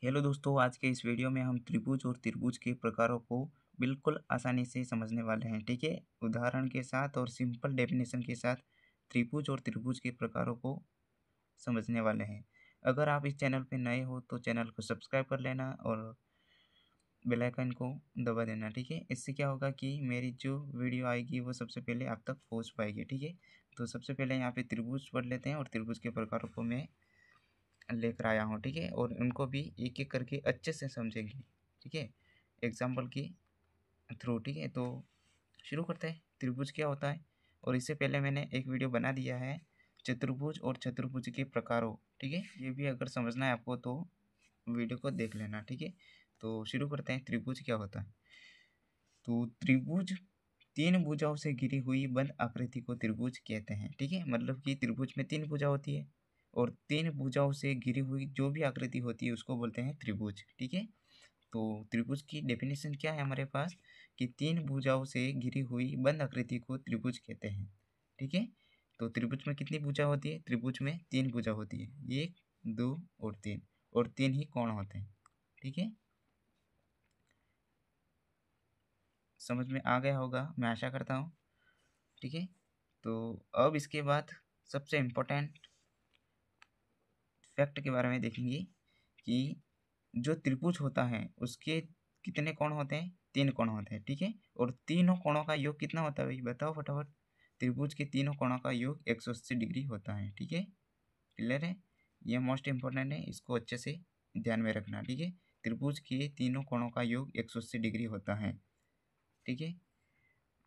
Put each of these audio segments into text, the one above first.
Hello दोस्तों, आज के इस वीडियो में हम त्रिभुज और त्रिभुज के प्रकारों को बिल्कुल आसानी से समझने वाले हैं। ठीक है, उदाहरण के साथ और सिंपल डेफिनेशन के साथ त्रिभुज और त्रिभुज के प्रकारों को समझने वाले हैं। अगर आप इस चैनल पे नए हो तो चैनल को सब्सक्राइब कर लेना और बेल आइकन को दबा देना। ठीक है, इससे क्या होगा कि मेरी जो वीडियो आएगी वो सबसे पहले आप तक पहुँच पाएगी। ठीक है, तो सबसे पहले यहाँ पे त्रिभुज पढ़ लेते हैं और त्रिभुज के प्रकारों को मैं लेकर आया हूँ। ठीक है, और उनको भी एक एक करके अच्छे से समझेंगे। ठीक है, एग्जाम्पल के थ्रू। ठीक है, तो शुरू करते हैं। त्रिभुज क्या होता है, और इससे पहले मैंने एक वीडियो बना दिया है चतुर्भुज और चतुर्भुज के प्रकारों। ठीक है, ये भी अगर समझना है आपको तो वीडियो को देख लेना। ठीक है, तो शुरू करते हैं। त्रिभुज क्या होता है, तो त्रिभुज तीन भुजाओं से घिरी हुई बंद आकृति को त्रिभुज कहते हैं। ठीक है, मतलब कि त्रिभुज में तीन भुजा होती है और तीन भुजाओं से घिरी हुई जो भी आकृति होती है उसको बोलते हैं त्रिभुज। ठीक है, तो त्रिभुज की डेफिनेशन क्या है हमारे पास कि तीन भुजाओं से घिरी हुई बंद आकृति को त्रिभुज कहते हैं। ठीक है, तो त्रिभुज में कितनी भुजा होती है, त्रिभुज में तीन भुजा होती है, एक, दो और तीन ही कोण होते हैं। ठीक है, समझ में आ गया होगा, मैं आशा करता हूँ। ठीक है, तो अब इसके बाद सबसे इम्पोर्टेंट फैक्ट के बारे में देखेंगे कि जो त्रिभुज होता है उसके कितने कोण होते हैं, तीन कोण होते हैं। ठीक है, और तीनों कोणों का योग कितना होता है भाई, बताओ फटाफट। त्रिभुज के तीनों कोणों का योग 180 डिग्री होता है। ठीक है, क्लियर है, ये मोस्ट इम्पोर्टेंट है, इसको अच्छे से ध्यान में रखना। ठीक है, त्रिभुज के तीनों कोणों का योग 180 डिग्री होता है। ठीक है,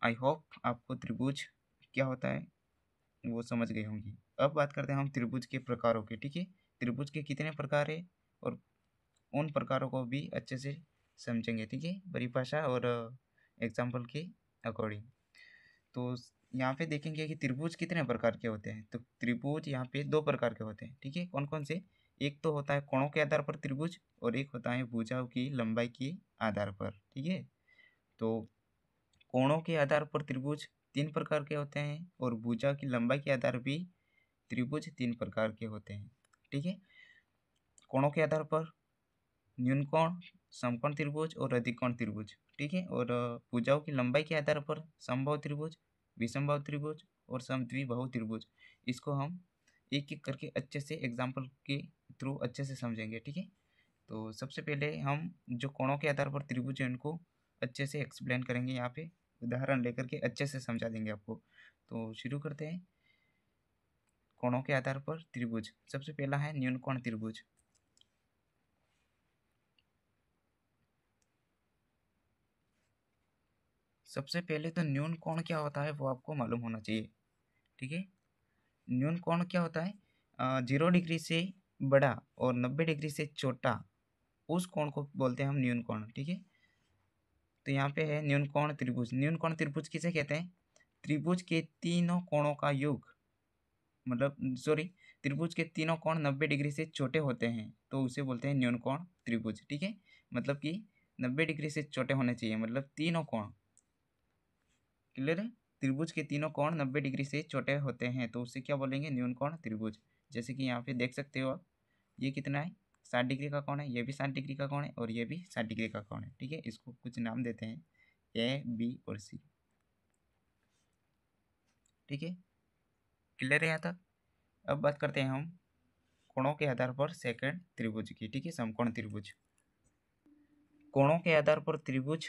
आई होप आपको त्रिभुज क्या होता है वो समझ गए होंगे। अब बात करते हैं हम त्रिभुज के प्रकारों की। ठीक है, त्रिभुज के कितने प्रकार है और उन प्रकारों को भी अच्छे से समझेंगे। ठीक है, परिभाषा और एग्जाम्पल के अकॉर्डिंग। तो यहाँ पे देखेंगे कि त्रिभुज कितने प्रकार के होते हैं, तो त्रिभुज यहाँ पे दो प्रकार के होते हैं। ठीक है, कौन कौन से, एक तो होता है कोणों के आधार पर त्रिभुज और एक होता है भुजाओं की लंबाई के आधार पर। ठीक है, तो कोणों के आधार पर त्रिभुज तीन प्रकार के होते हैं और भुजा की लंबाई के आधार भी त्रिभुज तीन प्रकार के होते हैं। ठीक है, कोणों के आधार पर न्यून कोण, समकोण त्रिभुज और अधिकोण त्रिभुज। ठीक है, और भुजाओं की लंबाई के आधार पर समबाहु त्रिभुज, विषमबाहु त्रिभुज और समद्विबाहु त्रिभुज। इसको हम एक एक करके अच्छे से एग्जाम्पल के थ्रू अच्छे से समझेंगे। ठीक है, तो सबसे पहले हम जो कोणों के आधार पर त्रिभुज है उनको अच्छे से एक्सप्लेन करेंगे, यहाँ पे उदाहरण लेकर के अच्छे से समझा देंगे आपको। तो शुरू करते हैं। कोणों के आधार पर त्रिभुज, सबसे पहला है न्यून कोण त्रिभुज। सबसे पहले तो न्यून कोण क्या होता है वो आपको मालूम होना चाहिए। ठीक है, न्यून कोण क्या होता है, 0 डिग्री से बड़ा और 90 डिग्री से छोटा, उस कोण को बोलते हैं हम न्यून कोण। ठीक है, तो यहाँ पे है न्यून कोण त्रिभुज। न्यून कोण त्रिभुज किसे कहते हैं, त्रिभुज के तीनों कोणों का योग, मतलब सॉरी, त्रिभुज के तीनों कोण 90 डिग्री से छोटे होते हैं तो उसे बोलते हैं न्यून कोण त्रिभुज। ठीक है, मतलब कि 90 डिग्री से छोटे होने चाहिए, मतलब तीनों कोण। क्लियर है, त्रिभुज के तीनों कोण 90 डिग्री से छोटे होते हैं तो उसे क्या बोलेंगे, न्यून कोण त्रिभुज। जैसे कि यहाँ पे देख सकते हो आप, ये कितना है, 60 डिग्री का कोण है, ये भी 60 डिग्री का कोण है और ये भी 60 डिग्री का कोण है। ठीक है, इसको कुछ नाम देते हैं, ए, बी और सी। ठीक है, क्लियर है यहाँ तक। अब बात करते हैं हम कोणों के आधार पर सेकंड त्रिभुज की। ठीक है, समकोण त्रिभुज। कोणों के आधार पर त्रिभुज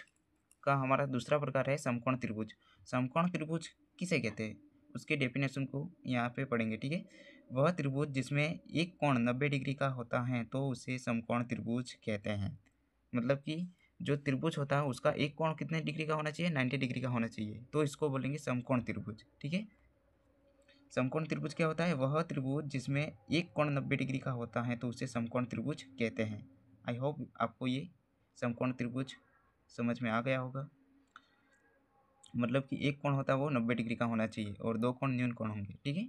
का हमारा दूसरा प्रकार है समकोण त्रिभुज। समकोण त्रिभुज किसे कहते हैं, उसके डेफिनेशन को यहाँ पे पढ़ेंगे। ठीक है, वह त्रिभुज जिसमें एक कोण 90 डिग्री का होता है तो उसे समकोण त्रिभुज कहते हैं। मतलब कि जो त्रिभुज होता है उसका एक कोण कितने डिग्री का होना चाहिए, 90 डिग्री का होना चाहिए, तो इसको बोलेंगे समकोण त्रिभुज। ठीक है, समकोण त्रिभुज क्या होता है, वह त्रिभुज जिसमें एक कोण 90 डिग्री का होता है तो उसे समकोण त्रिभुज कहते हैं। आई होप आपको ये समकोण त्रिभुज समझ में आ गया होगा। मतलब कि एक कोण होता है वो 90 डिग्री का होना चाहिए और दो कोण न्यून कोण होंगे। ठीक है,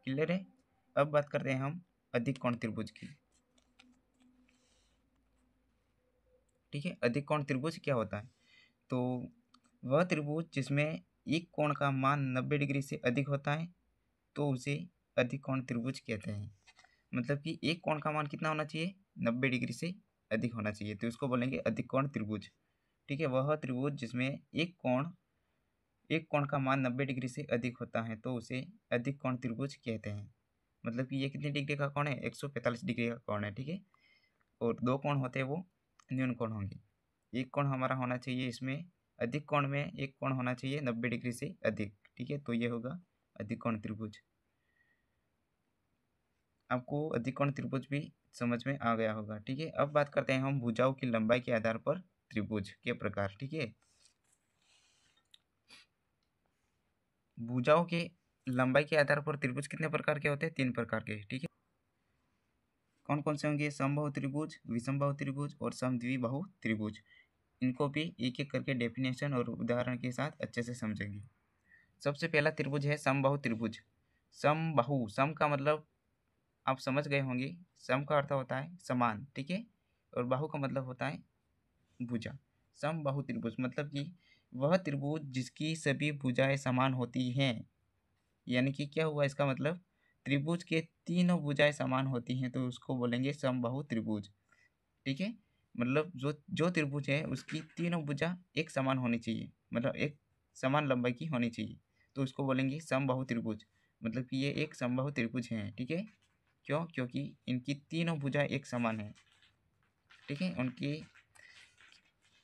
क्लियर है। अब बात करते हैं हम अधिक कोण त्रिभुज की। ठीक है, अधिक कोण त्रिभुज क्या होता है, तो वह त्रिभुज जिसमें एक कोण का मान 90 डिग्री से अधिक होता है तो उसे अधिक कोण त्रिभुज कहते हैं। मतलब कि एक कोण का मान कितना होना चाहिए, 90 डिग्री से अधिक होना चाहिए, तो उसको बोलेंगे अधिक कोण त्रिभुज। ठीक है, वह त्रिभुज जिसमें एक कोण का मान 90 डिग्री से अधिक होता है तो उसे अधिक कोण त्रिभुज कहते हैं। मतलब कि ये कितने डिग्री का कोण है, 145 डिग्री का कोण है। ठीक है, और दो कोण होते हैं वो न्यून कोण होंगे। एक कोण हमारा होना चाहिए इसमें, अधिक कोण में एक कोण होना चाहिए 90 डिग्री से अधिक। ठीक है, तो ये होगा अधिक कोण त्रिभुज। आपको अधिक कोण त्रिभुज भी समझ में आ गया होगा। ठीक है, अब बात करते हैं हम भुजाओं की लंबाई के आधार पर त्रिभुज के प्रकार। ठीक है, भुजाओं के लंबाई के आधार पर त्रिभुज कितने प्रकार के होते हैं, 3 प्रकार के। ठीक है, कौन कौन से होंगे, समबाहु त्रिभुज, विषमबाहु त्रिभुज और समद्विबाहु त्रिभुज। इनको भी एक एक करके डेफिनेशन और उदाहरण के साथ अच्छे से समझेंगे। सबसे पहला त्रिभुज है समबाहु त्रिभुज। समबाहु, सम का मतलब आप समझ गए होंगे, सम का अर्थ होता है समान। ठीक है, और बाहु का मतलब होता है भुजा। समबाहु त्रिभुज मतलब कि वह त्रिभुज जिसकी सभी भुजाएं समान होती हैं। यानी कि क्या हुआ इसका मतलब, त्रिभुज के तीनों भुजाएं समान होती हैं तो उसको बोलेंगे समबाहु त्रिभुज। ठीक है, मतलब जो जो त्रिभुज है उसकी तीनों भुजा एक समान होनी चाहिए, मतलब एक समान लंबाई की होनी चाहिए, तो उसको बोलेंगे समबाहु त्रिभुज। मतलब कि ये एक समबाहु त्रिभुज है। ठीक है, क्यों, क्योंकि इनकी तीनों भुजा एक समान है। ठीक है, उनकी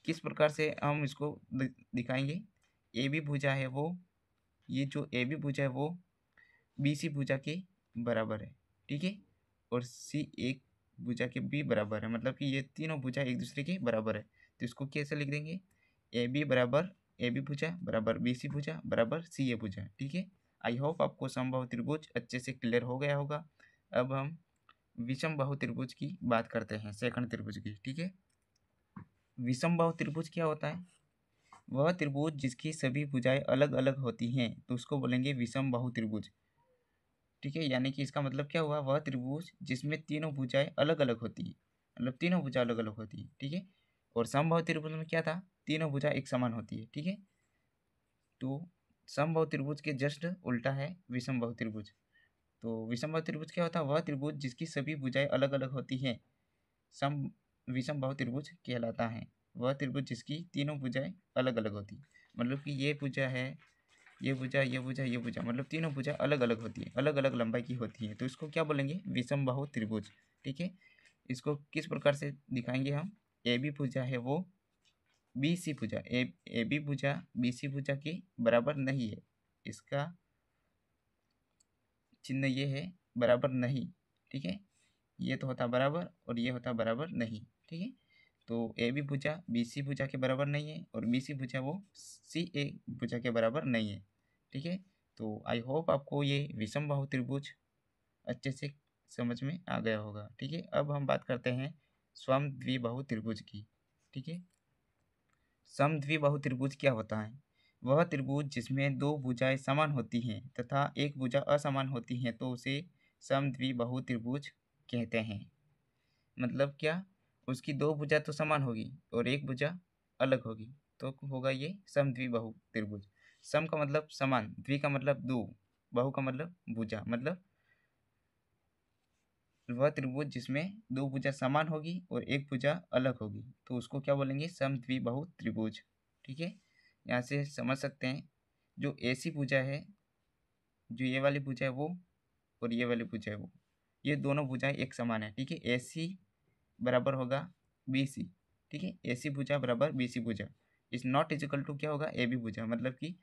किस प्रकार से हम इसको दिखाएंगे, ए बी भुजा है वो, ये जो ए बी भुजा है वो बी सी भुजा के बराबर है। ठीक है, और सी एक भुजा के भी बराबर है, मतलब कि ये तीनों भुजा एक दूसरे के बराबर है। तो इसको कैसे लिख देंगे, ए बी बराबर ए बी भुजा बराबर बी सी भुजा बराबर सी ए भुजा। ठीक है, आई होप आपको समबाहु त्रिभुज अच्छे से क्लियर हो गया होगा। अब हम विषमबाहु त्रिभुज की बात करते हैं, सेकंड त्रिभुज की। ठीक है, विषमबाहु त्रिभुज क्या होता है, वह त्रिभुज जिसकी सभी भुजाएं अलग अलग होती हैं तो उसको बोलेंगे विषमबाहु त्रिभुज। ठीक है, यानी कि इसका मतलब क्या हुआ, वह त्रिभुज जिसमें तीनों भुजाएं अलग अलग होती है, मतलब तीनों भुजा अलग अलग होती है। ठीक है, और समबाहु त्रिभुज में क्या था, तीनों भुजा एक समान होती है। ठीक है, तो समबाहु त्रिभुज के जस्ट उल्टा है विषमबाहु त्रिभुज। तो विषमबाहु त्रिभुज क्या होता है, वह त्रिभुज जिसकी सभी भुजाएं अलग अलग होती हैं सम विषमबाहु त्रिभुज कहलाता है। वह त्रिभुज जिसकी तीनों भुजाएं अलग अलग होती है, मतलब कि ये भुजा है, ये भुजा, ये भुजा, ये भुजा, मतलब तीनों भुजा अलग अलग होती है, अलग अलग लंबाई की होती है, तो इसको क्या बोलेंगे, विषमबाहु त्रिभुज। ठीक है, इसको किस प्रकार से दिखाएंगे हम, ए बी भुजा है वो बी सी भुजा, ए बी भुजा बी सी भुजा के बराबर नहीं है, इसका चिन्ह ये है बराबर नहीं। ठीक है, ये तो होता बराबर और ये होता बराबर नहीं। ठीक है, तो ए बी भुजा बी सी भुजा के बराबर नहीं है और बी सी भुजा वो सी ए भुजा के बराबर नहीं है। ठीक है, तो आई होप आपको ये विषमबाहु त्रिभुज अच्छे से समझ में आ गया होगा। ठीक है, अब हम बात करते हैं समद्विबाहु त्रिभुज की। ठीक है, समद्विबाहु त्रिभुज क्या होता है, वह त्रिभुज जिसमें दो भुजाएं समान होती हैं तथा एक भुजा असमान होती हैं तो उसे समद्विबाहु त्रिभुज कहते हैं। मतलब क्या, उसकी दो भुजा तो समान होगी और एक भुजा अलग होगी, तो होगा ये समद्विबाहु त्रिभुज। सम का मतलब समान, द्वि का मतलब दो, बाहु का मतलब भुजा, मतलब वह त्रिभुज जिसमें दो भुजा समान होगी और एक भुजा अलग होगी तो उसको क्या बोलेंगे, समद्विबाहु त्रिभुज। ठीक है, यहाँ से समझ सकते हैं, जो ऐसी भुजा है, जो ये वाली भुजा है वो और ये वाली भुजा है वो, ये दोनों भुजाएं एक समान है। ठीक है, ए सी बराबर होगा बी सी। ठीक है, ए सी भुजा बराबर बी सी भुजा इज नॉट इजिकल टू क्या होगा, ए बी भुजा, मतलब कि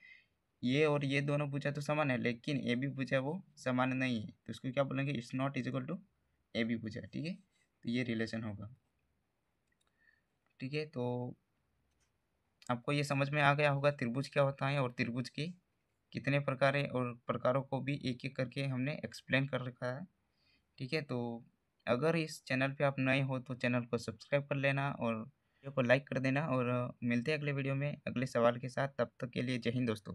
ये और ये दोनों भुजा तो समान है लेकिन ए बी भुजा वो समान नहीं है तो उसको क्या बोलेंगे, it's not equal to A B bhuja. ठीक है, तो ये रिलेशन होगा। ठीक है, तो आपको ये समझ में आ गया होगा त्रिभुज क्या होता है और त्रिभुज के कितने प्रकार है, और प्रकारों को भी एक एक करके हमने एक्सप्लेन कर रखा है। ठीक है, तो अगर इस चैनल पे आप नए हो तो चैनल को सब्सक्राइब कर लेना और वीडियो को लाइक कर देना, और मिलते हैं अगले वीडियो में अगले सवाल के साथ। तब तक के लिए जय हिंद दोस्तों।